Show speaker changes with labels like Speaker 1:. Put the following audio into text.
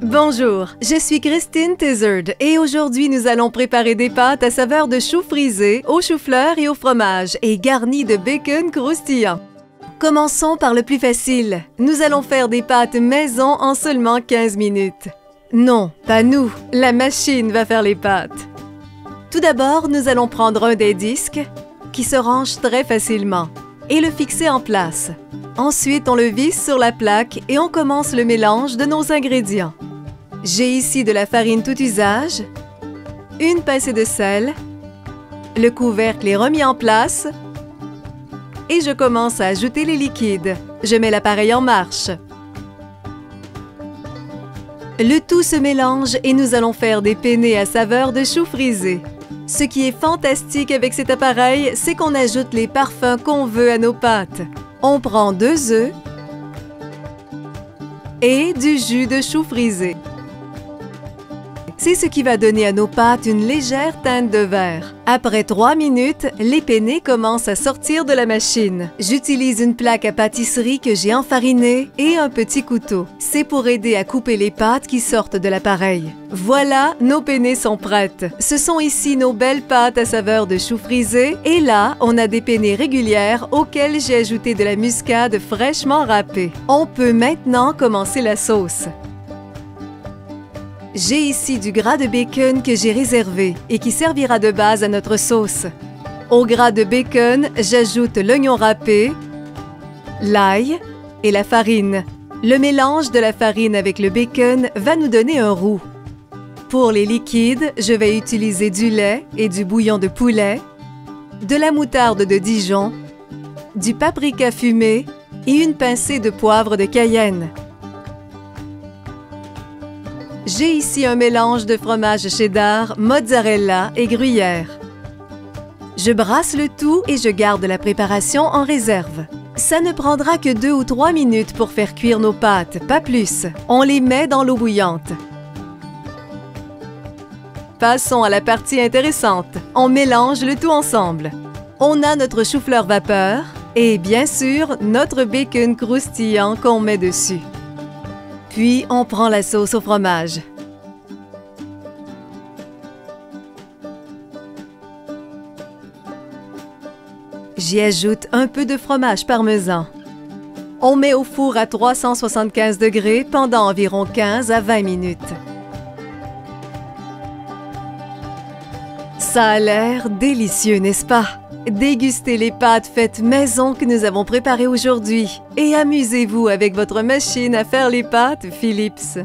Speaker 1: Bonjour, je suis Christine Tizard et aujourd'hui nous allons préparer des pâtes à saveur de chou frisé, au chou-fleur et au fromage et garnies de bacon croustillant. Commençons par le plus facile. Nous allons faire des pâtes maison en seulement 15 minutes. Non, pas nous, la machine va faire les pâtes. Tout d'abord, nous allons prendre un des disques qui se range très facilement et le fixer en place. Ensuite, on le visse sur la plaque et on commence le mélange de nos ingrédients. J'ai ici de la farine tout usage, une pincée de sel, le couvercle est remis en place et je commence à ajouter les liquides. Je mets l'appareil en marche. Le tout se mélange et nous allons faire des penne à saveur de chou frisé. Ce qui est fantastique avec cet appareil, c'est qu'on ajoute les parfums qu'on veut à nos pâtes. On prend 2 œufs et du jus de chou frisé. C'est ce qui va donner à nos pâtes une légère teinte de vert. Après 3 minutes, les penne commencent à sortir de la machine. J'utilise une plaque à pâtisserie que j'ai enfarinée et un petit couteau. C'est pour aider à couper les pâtes qui sortent de l'appareil. Voilà, nos penne sont prêtes. Ce sont ici nos belles pâtes à saveur de chou frisé et là, on a des penne régulières auxquelles j'ai ajouté de la muscade fraîchement râpée. On peut maintenant commencer la sauce. J'ai ici du gras de bacon que j'ai réservé et qui servira de base à notre sauce. Au gras de bacon, j'ajoute l'oignon râpé, l'ail et la farine. Le mélange de la farine avec le bacon va nous donner un roux. Pour les liquides, je vais utiliser du lait et du bouillon de poulet, de la moutarde de Dijon, du paprika fumé et une pincée de poivre de Cayenne. J'ai ici un mélange de fromage cheddar, mozzarella et gruyère. Je brasse le tout et je garde la préparation en réserve. Ça ne prendra que 2 ou 3 minutes pour faire cuire nos pâtes, pas plus. On les met dans l'eau bouillante. Passons à la partie intéressante. On mélange le tout ensemble. On a notre chou-fleur vapeur et bien sûr notre bacon croustillant qu'on met dessus. Puis, on prend la sauce au fromage. J'y ajoute un peu de fromage parmesan. On met au four à 375 degrés pendant environ 15 à 20 minutes. Ça a l'air délicieux, n'est-ce pas? Dégustez les pâtes faites maison que nous avons préparées aujourd'hui et amusez-vous avec votre machine à faire les pâtes Philips.